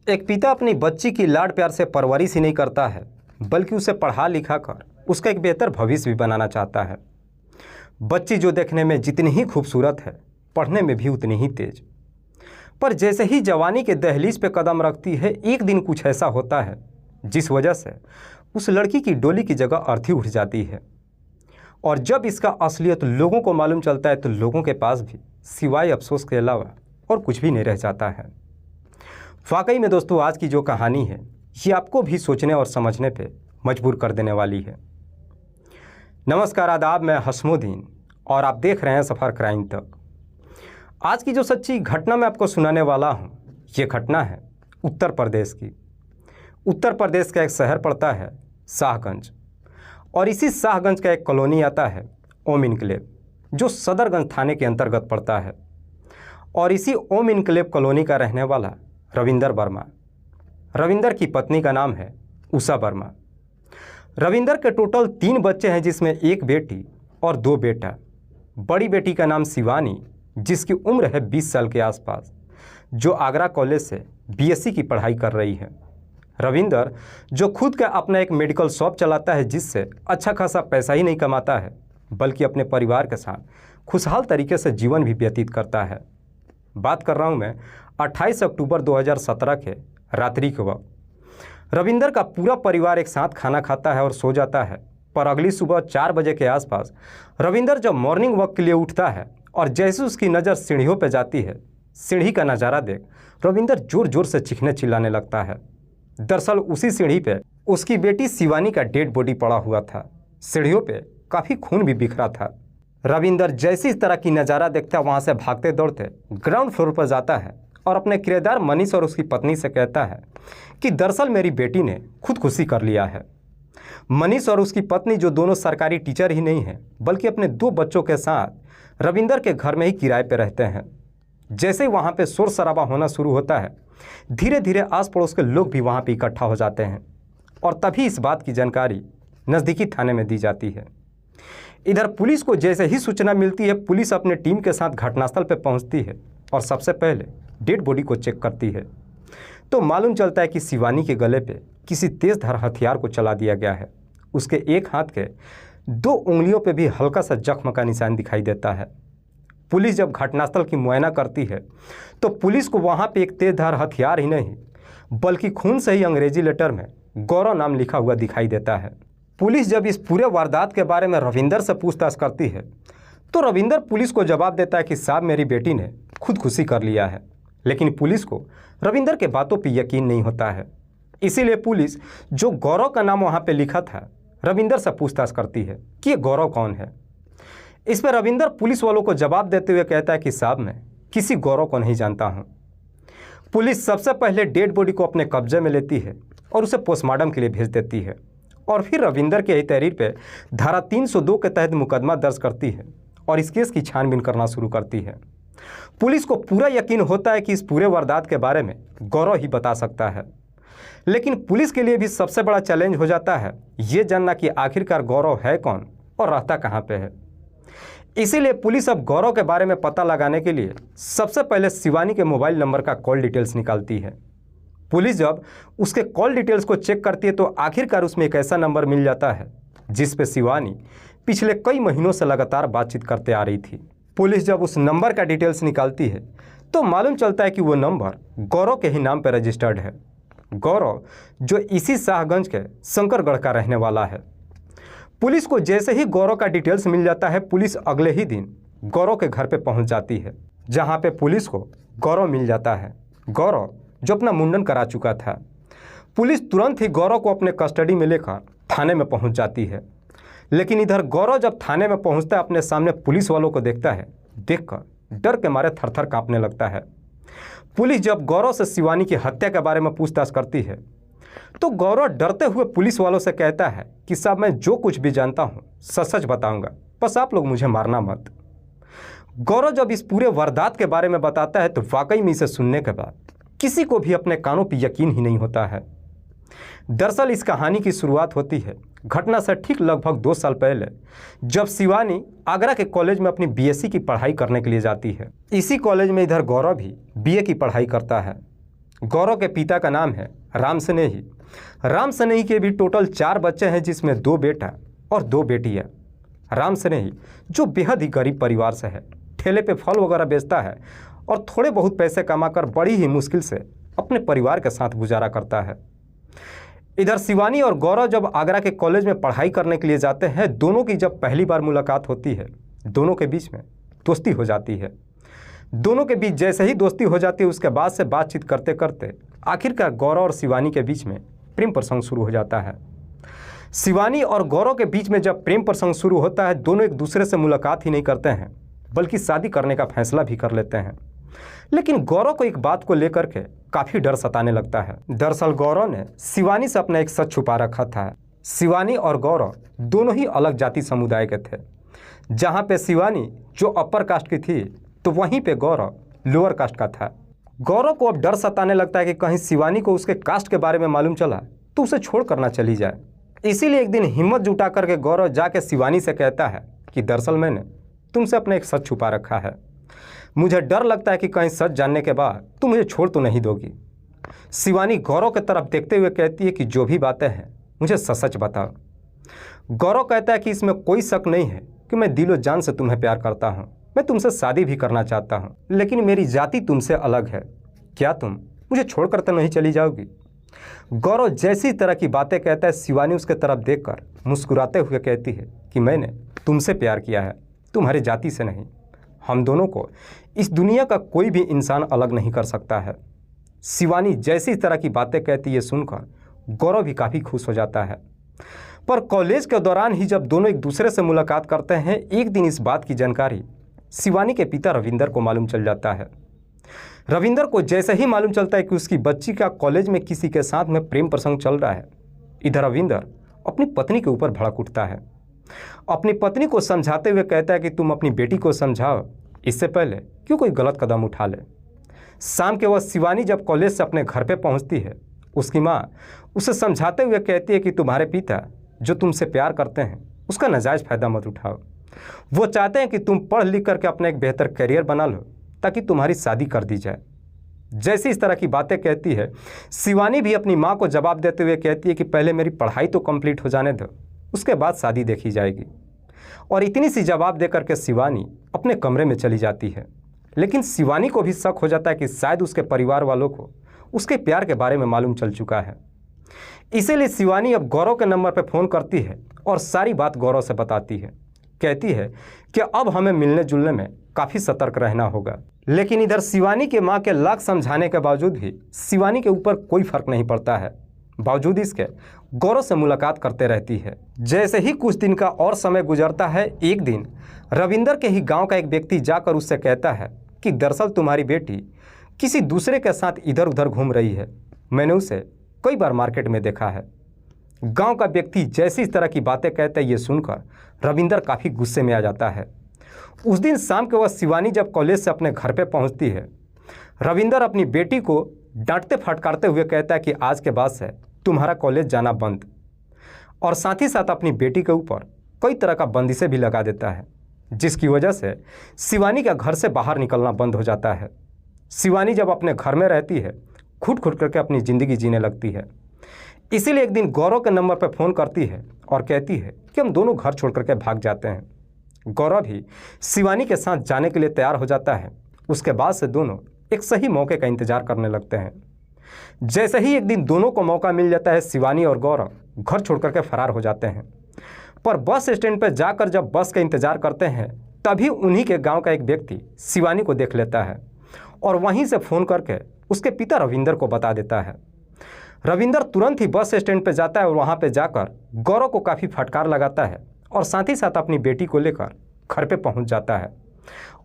एक पिता अपनी बच्ची की लाड प्यार से परवरिश ही नहीं करता है, बल्कि उसे पढ़ा लिखा कर उसका एक बेहतर भविष्य भी बनाना चाहता है। बच्ची जो देखने में जितनी ही खूबसूरत है, पढ़ने में भी उतनी ही तेज। पर जैसे ही जवानी के दहलीज पे कदम रखती है, एक दिन कुछ ऐसा होता है जिस वजह से उस लड़की की डोली की जगह अर्थी उठ जाती है। और जब इसका असलियत लोगों को मालूम चलता है तो लोगों के पास भी सिवाय अफसोस के अलावा और कुछ भी नहीं रह जाता है। वाकई में दोस्तों, आज की जो कहानी है ये आपको भी सोचने और समझने पे मजबूर कर देने वाली है। नमस्कार, आदाब, मैं हसमुद्दीन और आप देख रहे हैं सफ़र क्राइम तक। आज की जो सच्ची घटना मैं आपको सुनाने वाला हूँ, ये घटना है उत्तर प्रदेश की। उत्तर प्रदेश का एक शहर पड़ता है शाहगंज, और इसी शाहगंज का एक कॉलोनी आता है ओम इनक्लेव, जो सदरगंज थाने के अंतर्गत पड़ता है। और इसी ओम इनक्लेव कॉलोनी का रहने वाला रविंदर वर्मा। रविंदर की पत्नी का नाम है उषा वर्मा। रविंदर के टोटल 3 बच्चे हैं, जिसमें एक बेटी और 2 बेटा। बड़ी बेटी का नाम शिवानी, जिसकी उम्र है 20 साल के आसपास, जो आगरा कॉलेज से बीएससी की पढ़ाई कर रही है। रविंदर जो खुद का अपना एक मेडिकल शॉप चलाता है, जिससे अच्छा खासा पैसा ही नहीं कमाता है, बल्कि अपने परिवार के साथ खुशहाल तरीके से जीवन भी व्यतीत करता है। बात कर रहा हूँ मैं 28 अक्टूबर 2017 के रात्रि के वक्त। रविंदर का पूरा परिवार एक साथ खाना खाता है और सो जाता है। पर अगली सुबह 4 बजे के आसपास रविंदर जब मॉर्निंग वॉक के लिए उठता है और जैसे उसकी नज़र सीढ़ियों पर जाती है, सीढ़ी का नज़ारा देख रविंदर ज़ोर ज़ोर से चीखने चिल्लाने लगता है। दरअसल उसी सीढ़ी पे उसकी बेटी शिवानी का डेड बॉडी पड़ा हुआ था। सीढ़ियों पे काफ़ी खून भी बिखरा था। रविंदर जैसी इस तरह की नज़ारा देखता, वहाँ से भागते दौड़ते ग्राउंड फ्लोर पर जाता है और अपने किराएदार मनीष और उसकी पत्नी से कहता है कि दरअसल मेरी बेटी ने खुदकुशी कर लिया है। मनीष और उसकी पत्नी, जो दोनों सरकारी टीचर ही नहीं हैं, बल्कि अपने 2 बच्चों के साथ रविंदर के घर में ही किराए पर रहते हैं। जैसे ही वहाँ पे शोर शराबा होना शुरू होता है, धीरे धीरे आस पड़ोस के लोग भी वहाँ पे इकट्ठा हो जाते हैं और तभी इस बात की जानकारी नज़दीकी थाने में दी जाती है। इधर पुलिस को जैसे ही सूचना मिलती है, पुलिस अपने टीम के साथ घटनास्थल पर पहुँचती है और सबसे पहले डेड बॉडी को चेक करती है। तो मालूम चलता है कि शिवानी के गले पे किसी तेज़धार हथियार को चला दिया गया है। उसके एक हाथ के 2 उंगलियों पे भी हल्का सा जख्म का निशान दिखाई देता है। पुलिस जब घटनास्थल की मुआयना करती है तो पुलिस को वहाँ पे एक तेज़धार हथियार ही नहीं, बल्कि खून से ही अंग्रेजी लेटर में गौरव नाम लिखा हुआ दिखाई देता है। पुलिस जब इस पूरे वारदात के बारे में रविंदर से पूछताछ करती है तो रविंदर पुलिस को जवाब देता है कि साहब, मेरी बेटी ने खुदकुशी कर लिया है। लेकिन पुलिस को रविंदर के बातों पर यकीन नहीं होता है। इसीलिए पुलिस जो गौरव का नाम वहाँ पे लिखा था, रविंदर से पूछताछ करती है कि ये गौरव कौन है। इस पर रविंदर पुलिस वालों को जवाब देते हुए कहता है कि साहब, मैं किसी गौरव को नहीं जानता हूँ। पुलिस सबसे पहले डेड बॉडी को अपने कब्जे में लेती है और उसे पोस्टमार्टम के लिए भेज देती है और फिर रविंदर के तहरीर पे धारा 302 के तहत मुकदमा दर्ज करती है और इस केस की छानबीन करना शुरू करती है। पुलिस को पूरा यकीन होता है कि इस पूरे वारदात के बारे में गौरव ही बता सकता है। लेकिन पुलिस के लिए भी सबसे बड़ा चैलेंज हो जाता है ये जानना कि आखिरकार गौरव है कौन और रहता कहाँ पे है। इसीलिए पुलिस अब गौरव के बारे में पता लगाने के लिए सबसे पहले शिवानी के मोबाइल नंबर का कॉल डिटेल्स निकालती है। पुलिस जब उसके कॉल डिटेल्स को चेक करती है तो आखिरकार उसमें एक ऐसा नंबर मिल जाता है जिस पे शिवानी पिछले कई महीनों से लगातार बातचीत करते आ रही थी। पुलिस जब उस नंबर का डिटेल्स निकालती है तो मालूम चलता है कि वो नंबर गौरव के ही नाम पर रजिस्टर्ड है। गौरव जो इसी शाहगंज के शंकरगढ़ का रहने वाला है। पुलिस को जैसे ही गौरव का डिटेल्स मिल जाता है, पुलिस अगले ही दिन गौरव के घर पे पहुंच जाती है, जहां पे पुलिस को गौरव मिल जाता है। गौरव जो अपना मुंडन करा चुका था। पुलिस तुरंत ही गौरव को अपने कस्टडी में लेकर थाने में पहुंच जाती है। लेकिन इधर गौरव जब थाने में पहुंचता है, अपने सामने पुलिस वालों को देखता है, देखकर डर के मारे थरथर कांपने लगता है। पुलिस जब गौरव से शिवानी की हत्या के बारे में पूछताछ करती है तो गौरव डरते हुए पुलिस वालों से कहता है कि साहब, मैं जो कुछ भी जानता हूँ सच सच बताऊँगा, बस आप लोग मुझे मारना मत। गौरव जब इस पूरे वारदात के बारे में बताता है तो वाकई में इसे सुनने के बाद किसी को भी अपने कानों पर यकीन ही नहीं होता है। दरअसल इस कहानी की शुरुआत होती है घटना से ठीक लगभग 2 साल पहले, जब शिवानी आगरा के कॉलेज में अपनी बीएससी की पढ़ाई करने के लिए जाती है। इसी कॉलेज में इधर गौरव भी बीए की पढ़ाई करता है। गौरव के पिता का नाम है राम स्नेही। राम स्नेही के भी टोटल 4 बच्चे हैं, जिसमें 2 बेटा और 2 बेटी है। राम स्नेही जो बेहद ही गरीब परिवार से है, ठेले पे फल वगैरह बेचता है और थोड़े बहुत पैसे कमाकर बड़ी ही मुश्किल से अपने परिवार के साथ गुजारा करता है। इधर शिवानी और गौरव जब आगरा के कॉलेज में पढ़ाई करने के लिए जाते हैं, दोनों की जब पहली बार मुलाकात होती है, दोनों के बीच में दोस्ती हो जाती है। दोनों के बीच जैसे ही दोस्ती हो जाती है, उसके बाद से बातचीत करते करते आखिरकार गौरव और शिवानी के बीच में प्रेम प्रसंग शुरू हो जाता है। शिवानी और गौरव के बीच में जब प्रेम प्रसंग शुरू होता है, दोनों एक दूसरे से मुलाकात ही नहीं करते हैं, बल्कि शादी करने का फैसला भी कर लेते हैं। लेकिन गौरव को एक बात को लेकर के काफ़ी डर सताने लगता है। दरअसल गौरव ने शिवानी से अपना एक सच छुपा रखा था। शिवानी और गौरव दोनों ही अलग जाति समुदाय के थे। जहाँ पे शिवानी जो अपर कास्ट की थी, तो वहीं पे गौरव लोअर कास्ट का था। गौरव को अब डर सताने लगता है कि कहीं शिवानी को उसके कास्ट के बारे में मालूम चला तो उसे छोड़ कर ना चली जाए। इसीलिए एक दिन हिम्मत जुटा करके गौरव जाके शिवानी से कहता है कि दरअसल मैंने तुमसे अपना एक सच छुपा रखा है। मुझे डर लगता है कि कहीं सच जानने के बाद तुम मुझे छोड़ तो नहीं दोगी। शिवानी गौरव की तरफ देखते हुए कहती है कि जो भी बातें हैं मुझे सच सच बताओ। गौरव कहता है कि इसमें कोई शक नहीं है कि मैं दिलो जान से तुम्हें प्यार करता हूँ, मैं तुमसे शादी भी करना चाहता हूँ, लेकिन मेरी जाति तुमसे अलग है। क्या तुम मुझे छोड़कर तो नहीं चली जाओगी? गौरव जैसी तरह की बातें कहता है, शिवानी उसके तरफ देखकर मुस्कुराते हुए कहती है कि मैंने तुमसे प्यार किया है, तुम्हारी जाति से नहीं। हम दोनों को इस दुनिया का कोई भी इंसान अलग नहीं कर सकता है। शिवानी जैसी तरह की बातें कहती है, सुनकर गौरव भी काफ़ी खुश हो जाता है। पर कॉलेज के दौरान ही जब दोनों एक दूसरे से मुलाकात करते हैं, एक दिन इस बात की जानकारी शिवानी के पिता रविंदर को मालूम चल जाता है। रविंदर को जैसे ही मालूम चलता है कि उसकी बच्ची का कॉलेज में किसी के साथ में प्रेम प्रसंग चल रहा है, इधर रविंदर अपनी पत्नी के ऊपर भड़क उठता है। अपनी पत्नी को समझाते हुए कहता है कि तुम अपनी बेटी को समझाओ, इससे पहले क्यों कोई गलत कदम उठा ले। शाम के वक्त शिवानी जब कॉलेज से अपने घर पे पहुंचती है, उसकी माँ उसे समझाते हुए कहती है कि तुम्हारे पिता जो तुमसे प्यार करते हैं उसका नाजायज़ फ़ायदा मत उठाओ। वो चाहते हैं कि तुम पढ़ लिख करके अपना एक बेहतर करियर बना लो ताकि तुम्हारी शादी कर दी जाए। जैसी इस तरह की बातें कहती है, शिवानी भी अपनी माँ को जवाब देते हुए कहती है कि पहले मेरी पढ़ाई तो कंप्लीट हो जाने दो, उसके बाद शादी देखी जाएगी। और इतनी सी जवाब देकर के शिवानी अपने कमरे में चली जाती है। लेकिन शिवानी को भी शक हो जाता है कि शायद उसके परिवार वालों को उसके प्यार के बारे में मालूम चल चुका है। इसीलिए शिवानी अब गौरव के नंबर पर फ़ोन करती है और सारी बात गौरव से बताती है। कहती है कि अब हमें मिलने जुलने में काफ़ी सतर्क रहना होगा। लेकिन इधर शिवानी के माँ के लाख समझाने के बावजूद भी शिवानी के ऊपर कोई फर्क नहीं पड़ता है। बावजूद इसके गौरव से मुलाकात करते रहती है। जैसे ही कुछ दिन का और समय गुजरता है, एक दिन रविंदर के ही गांव का एक व्यक्ति जाकर उससे कहता है कि दरअसल तुम्हारी बेटी किसी दूसरे के साथ इधर उधर घूम रही है, मैंने उसे कई बार मार्केट में देखा है। गांव का व्यक्ति जैसी इस तरह की बातें कहते हैं, ये सुनकर रविंदर काफ़ी गुस्से में आ जाता है। उस दिन शाम के वक्त शिवानी जब कॉलेज से अपने घर पे पहुंचती है, रविंदर अपनी बेटी को डांटते फटकारते हुए कहता है कि आज के बाद से तुम्हारा कॉलेज जाना बंद, और साथ ही साथ अपनी बेटी के ऊपर कई तरह का बंदिशें भी लगा देता है, जिसकी वजह से शिवानी का घर से बाहर निकलना बंद हो जाता है। शिवानी जब अपने घर में रहती है, खुद खुद करके अपनी ज़िंदगी जीने लगती है। इसीलिए एक दिन गौरव के नंबर पर फ़ोन करती है और कहती है कि हम दोनों घर छोड़ करके भाग जाते हैं। गौरव भी शिवानी के साथ जाने के लिए तैयार हो जाता है। उसके बाद से दोनों एक सही मौके का इंतज़ार करने लगते हैं। जैसे ही एक दिन दोनों को मौका मिल जाता है, शिवानी और गौरव घर छोड़ करके फरार हो जाते हैं। पर बस स्टैंड पर जाकर जब बस का इंतज़ार करते हैं, तभी उन्हीं के गांव का एक व्यक्ति शिवानी को देख लेता है और वहीं से फ़ोन करके उसके पिता रविंदर को बता देता है। रविंदर तुरंत ही बस स्टैंड पर जाता है और वहाँ पर जाकर गौरव को काफ़ी फटकार लगाता है और साथ ही साथ अपनी बेटी को लेकर घर पे पहुँच जाता है।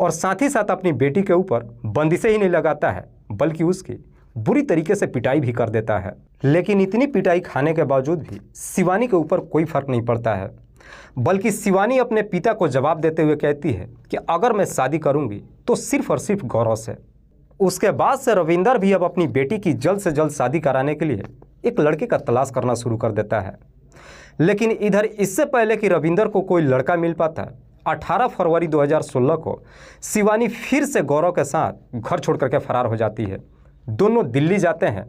और साथ ही साथ अपनी बेटी के ऊपर बंदिशें ही नहीं लगाता है, बल्कि उसकी बुरी तरीके से पिटाई भी कर देता है। लेकिन इतनी पिटाई खाने के बावजूद भी शिवानी के ऊपर कोई फर्क नहीं पड़ता है, बल्कि शिवानी अपने पिता को जवाब देते हुए कहती है कि अगर मैं शादी करूंगी तो सिर्फ और सिर्फ गौरव से। उसके बाद से रविंदर भी अब अपनी बेटी की जल्द से जल्द शादी कराने के लिए एक लड़के का तलाश करना शुरू कर देता है। लेकिन इधर इससे पहले कि रविंदर को कोई लड़का मिल पाता, 18 फरवरी 2016 को शिवानी फिर से गौरव के साथ घर छोड़ करके फरार हो जाती है। दोनों दिल्ली जाते हैं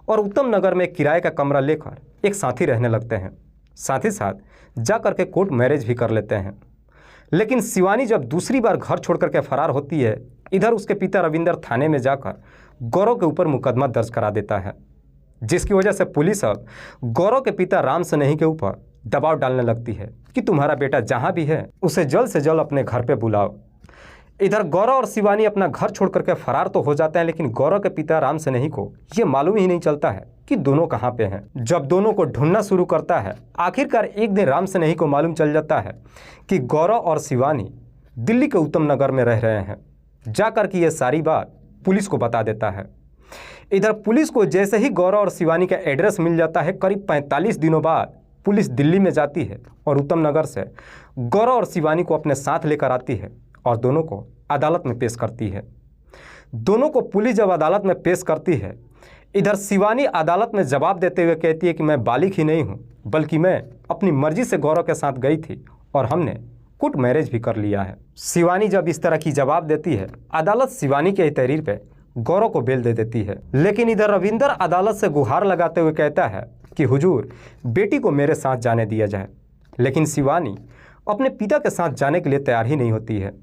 और उत्तम नगर में किराए का कमरा लेकर एक साथ ही रहने लगते हैं। साथ ही साथ जा कर के कोर्ट मैरिज भी कर लेते हैं। लेकिन शिवानी जब दूसरी बार घर छोड़ करके फरार होती है, इधर उसके पिता रविंदर थाने में जाकर गौरव के ऊपर मुकदमा दर्ज करा देता है, जिसकी वजह से पुलिस अब गौरव के पिता राम सनेही के ऊपर दबाव डालने लगती है कि तुम्हारा बेटा जहां भी है उसे जल्द से जल्द अपने घर पे बुलाओ। इधर गौरव और शिवानी अपना घर छोड़ करके फरार तो हो जाते हैं, लेकिन गौरव के पिता राम सनेही को ये मालूम ही नहीं चलता है कि दोनों कहाँ पे हैं। जब दोनों को ढूंढना शुरू करता है, आखिरकार एक दिन राम सनेही को मालूम चल जाता है कि गौरव और शिवानी दिल्ली के उत्तम नगर में रह रहे हैं। जाकर के ये सारी बात पुलिस को बता देता है। इधर पुलिस को जैसे ही गौरव और शिवानी का एड्रेस मिल जाता है, करीब 45 दिनों बाद पुलिस दिल्ली में जाती है और उत्तम नगर से गौरव और शिवानी को अपने साथ लेकर आती है और दोनों को अदालत में पेश करती है। दोनों को पुलिस जब अदालत में पेश करती है, इधर शिवानी अदालत में जवाब देते हुए कहती है कि मैं बालिग ही नहीं हूँ, बल्कि मैं अपनी मर्जी से गौरव के साथ गई थी और हमने कोर्ट मैरिज भी कर लिया है। शिवानी जब इस तरह की जवाब देती है, अदालत शिवानी के तहरीर पे गौरव को बेल दे देती है। लेकिन इधर रविंदर अदालत से गुहार लगाते हुए कहता है कि हुजूर, बेटी को मेरे साथ जाने दिया जाए। लेकिन शिवानी अपने पिता के साथ जाने के लिए तैयार ही नहीं होती है।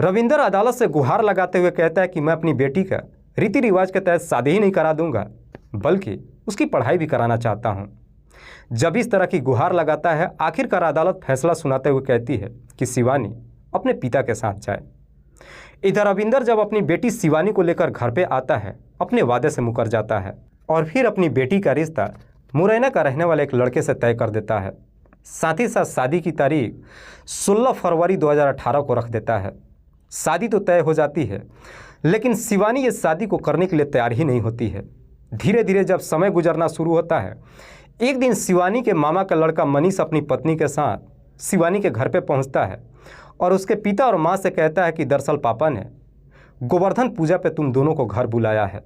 रविंदर अदालत से गुहार लगाते हुए कहता है कि मैं अपनी बेटी का रीति रिवाज के तहत शादी ही नहीं करा दूंगा, बल्कि उसकी पढ़ाई भी कराना चाहता हूं। जब इस तरह की गुहार लगाता है, आखिरकार अदालत फैसला सुनाते हुए कहती है कि शिवानी अपने पिता के साथ जाए। इधर रविंदर जब अपनी बेटी शिवानी को लेकर घर पे आता है, अपने वादे से मुकर जाता है और फिर अपनी बेटी का रिश्ता मुरैना का रहने वाले एक लड़के से तय कर देता है। साथ ही साथ शादी की तारीख 16 फरवरी 2018 को रख देता है। शादी तो तय हो जाती है, लेकिन शिवानी इस शादी को करने के लिए तैयार ही नहीं होती है। धीरे धीरे जब समय गुजरना शुरू होता है, एक दिन शिवानी के मामा का लड़का मनीष अपनी पत्नी के साथ शिवानी के घर पे पहुंचता है और उसके पिता और माँ से कहता है कि दरअसल पापा ने गोवर्धन पूजा पे तुम दोनों को घर बुलाया है।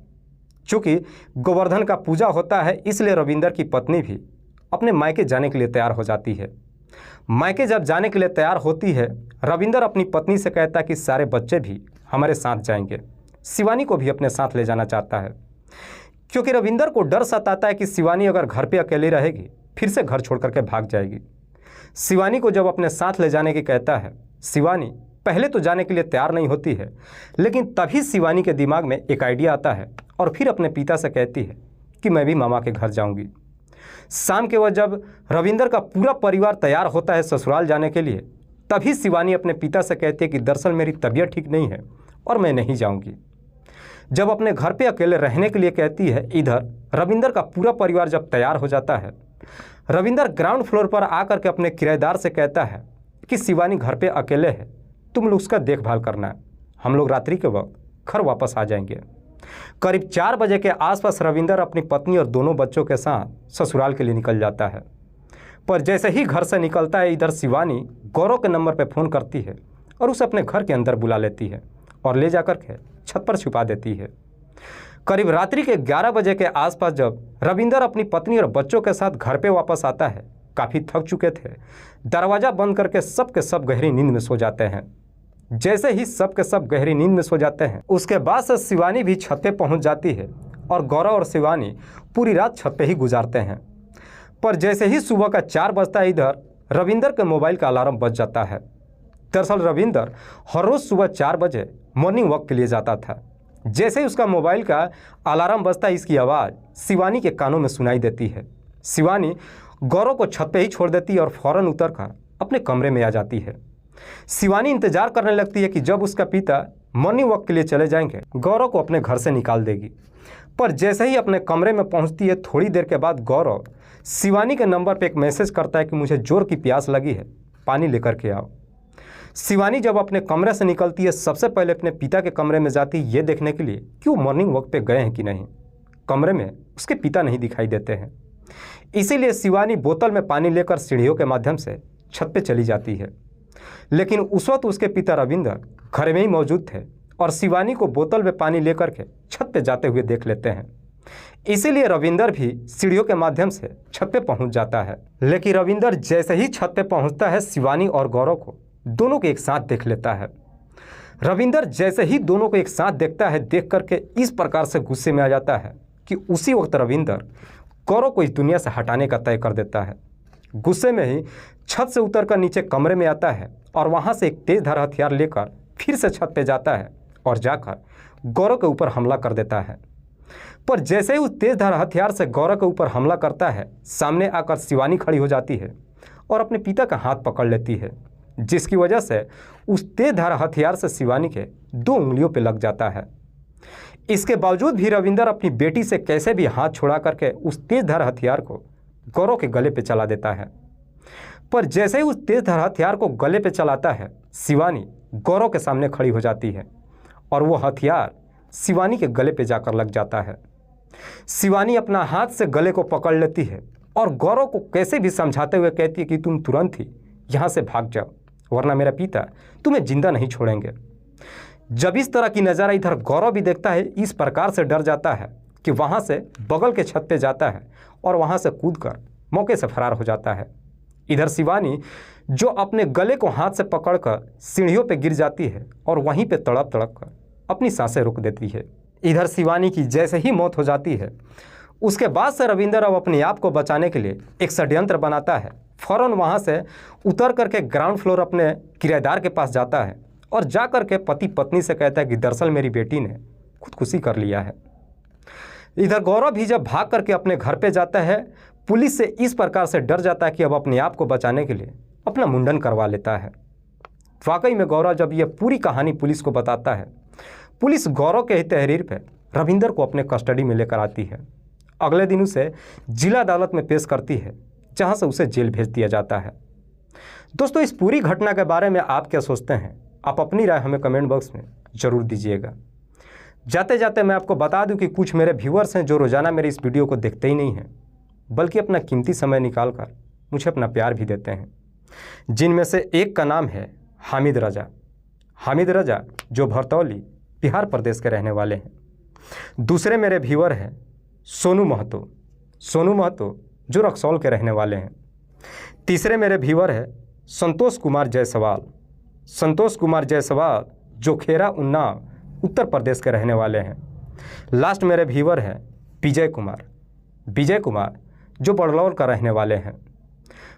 चूँकि गोवर्धन का पूजा होता है, इसलिए रविंदर की पत्नी भी अपने मायके जाने के लिए तैयार हो जाती है। मायके जब जाने के लिए तैयार होती है, रविंदर अपनी पत्नी से कहता है कि सारे बच्चे भी हमारे साथ जाएंगे। शिवानी को भी अपने साथ ले जाना चाहता है, क्योंकि रविंदर को डर सताता है कि शिवानी अगर घर पे अकेली रहेगी फिर से घर छोड़ करके भाग जाएगी। शिवानी को जब अपने साथ ले जाने की कहता है, शिवानी पहले तो जाने के लिए तैयार नहीं होती है, लेकिन तभी शिवानी के दिमाग में एक आइडिया आता है और फिर अपने पिता से कहती है कि मैं भी मामा के घर जाऊंगी। शाम के वक्त जब रविंदर का पूरा परिवार तैयार होता है ससुराल जाने के लिए, तभी शिवानी अपने पिता से कहती है कि दरअसल मेरी तबीयत ठीक नहीं है और मैं नहीं जाऊंगी। जब अपने घर पे अकेले रहने के लिए कहती है, इधर रविंदर का पूरा परिवार जब तैयार हो जाता है, रविंदर ग्राउंड फ्लोर पर आकर के अपने किराएदार से कहता है कि शिवानी घर पे अकेले है, तुम लोग उसका देखभाल करना है, हम लोग रात्रि के वक्त घर वापस आ जाएंगे। करीब 4 बजे के आसपास रविंदर अपनी पत्नी और दोनों बच्चों के साथ ससुराल के लिए निकल जाता है। पर जैसे ही घर से निकलता है, इधर शिवानी गौरव के नंबर पर फ़ोन करती है और उसे अपने घर के अंदर बुला लेती है और ले जाकर के छत पर छुपा देती है। करीब रात्रि के 11 बजे के आसपास जब रविंदर अपनी पत्नी और बच्चों के साथ घर पे वापस आता है, काफ़ी थक चुके थे, दरवाज़ा बंद करके सब के सब गहरी नींद में सो जाते हैं। जैसे ही सब के सब गहरी नींद में सो जाते हैं, उसके बाद से शिवानी भी छत पे पहुंच जाती है और गौरव और शिवानी पूरी रात छत पे ही गुजारते हैं। पर जैसे ही सुबह का 4 बजता है, इधर रविंदर के मोबाइल का अलार्म बज जाता है। दरअसल रविंदर हर रोज़ सुबह 4 बजे मॉर्निंग वॉक के लिए जाता था। जैसे ही उसका मोबाइल का अलार्म बजता है, इसकी आवाज़ शिवानी के कानों में सुनाई देती है। शिवानी गौरव को छत पे ही छोड़ देती है और फ़ौरन उतर कर अपने कमरे में आ जाती है। शिवानी इंतजार करने लगती है कि जब उसका पिता मॉर्निंग वॉक के लिए चले जाएंगे, गौरव को अपने घर से निकाल देगी। पर जैसे ही अपने कमरे में पहुंचती है, थोड़ी देर के बाद गौरव शिवानी के नंबर पर एक मैसेज करता है कि मुझे जोर की प्यास लगी है, पानी लेकर के आओ। शिवानी जब अपने कमरे से निकलती है, सबसे पहले अपने पिता के कमरे में जाती है ये देखने के लिए कि वो मॉर्निंग वॉक पे गए हैं कि नहीं। कमरे में उसके पिता नहीं दिखाई देते हैं, इसीलिए शिवानी बोतल में पानी लेकर सीढ़ियों के माध्यम से छत पे चली जाती है। लेकिन उस वक्त उसके पिता रविंदर घर में ही मौजूद थे और शिवानी को बोतल में पानी लेकर के छत पे जाते हुए देख लेते हैं। इसीलिए रविंदर भी सीढ़ियों के माध्यम से छत पे पहुंच जाता है। लेकिन रविंदर जैसे ही छत पे पहुंचता है, शिवानी और गौरव को दोनों के एक साथ देख लेता है। रविंदर जैसे ही दोनों को एक साथ देखता है, देख करके इस प्रकार से गुस्से में आ जाता है कि उसी वक्त रविंदर गौरव को इस दुनिया से हटाने का तय कर देता है। गुस्से में ही छत से उतरकर नीचे कमरे में आता है और वहां से एक तेजधार हथियार लेकर फिर से छत पे जाता है और जाकर गौरव के ऊपर हमला कर देता है। पर जैसे ही उस तेजधार हथियार से गौरव के ऊपर हमला करता है, सामने आकर शिवानी खड़ी हो जाती है और अपने पिता का हाथ पकड़ लेती है, जिसकी वजह से उस तेजधार हथियार से शिवानी के 2 उंगलियों पर लग जाता है। इसके बावजूद भी रविंदर अपनी बेटी से कैसे भी हाथ छुड़ा करके उस तेजधार हथियार को गौरव के गले पे चला देता है। पर जैसे ही उस तेजधार हथियार को गले पे चलाता है, शिवानी गौरव के सामने खड़ी हो जाती है और वो हथियार शिवानी के गले पे जाकर लग जाता है। शिवानी अपना हाथ से गले को पकड़ लेती है और गौरव को कैसे भी समझाते हुए कहती है कि तुम तुरंत ही यहाँ से भाग जाओ, वरना मेरा पिता तुम्हें जिंदा नहीं छोड़ेंगे। जब इस तरह की नज़ारा इधर गौरव भी देखता है, इस प्रकार से डर जाता है कि वहाँ से बगल के छत पे जाता है और वहाँ से कूदकर मौके से फरार हो जाता है। इधर शिवानी जो अपने गले को हाथ से पकड़कर सीढ़ियों पे गिर जाती है और वहीं पे तड़प तड़प कर अपनी सांसें रोक देती है। इधर शिवानी की जैसे ही मौत हो जाती है, उसके बाद से रविंदर अब अपने आप को बचाने के लिए एक षड्यंत्र बनाता है। फ़ौरन वहाँ से उतर करके ग्राउंड फ्लोर अपने किराएदार के पास जाता है और जा कर के पति पत्नी से कहता है कि दरअसल मेरी बेटी ने खुदकुशी कर लिया है। इधर गौरव भी जब भाग करके अपने घर पे जाता है, पुलिस से इस प्रकार से डर जाता है कि अब अपने आप को बचाने के लिए अपना मुंडन करवा लेता है। वाकई में गौरव जब यह पूरी कहानी पुलिस को बताता है, पुलिस गौरव के ही तहरीर पर रविंदर को अपने कस्टडी में लेकर आती है। अगले दिन उसे जिला अदालत में पेश करती है, जहां से उसे जेल भेज दिया जाता है। दोस्तों, इस पूरी घटना के बारे में आप क्या सोचते हैं? आप अपनी राय हमें कमेंट बॉक्स में ज़रूर दीजिएगा। जाते जाते मैं आपको बता दूं कि कुछ मेरे व्यूअर्स हैं जो रोज़ाना मेरे इस वीडियो को देखते ही नहीं हैं, बल्कि अपना कीमती समय निकालकर मुझे अपना प्यार भी देते हैं, जिनमें से एक का नाम है हामिद रजा। हामिद रजा जो भरतौली बिहार प्रदेश के रहने वाले हैं। दूसरे मेरे व्यूअर हैं सोनू महतो। सोनू महतो जो रक्सौल के रहने वाले हैं। तीसरे मेरे व्यूअर है संतोष कुमार जायसवाल। संतोष कुमार जायसवाल जो खेरा उन्नाव उत्तर प्रदेश के रहने वाले हैं। लास्ट मेरे व्यूअर हैं विजय कुमार। विजय कुमार जो बड़लौर का रहने वाले हैं।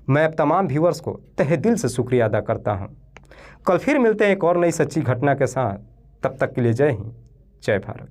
मैं अब तमाम व्यूअर्स को तहे दिल से शुक्रिया अदा करता हूं। कल फिर मिलते हैं एक और नई सच्ची घटना के साथ। तब तक के लिए जय हिंद, जय भारत।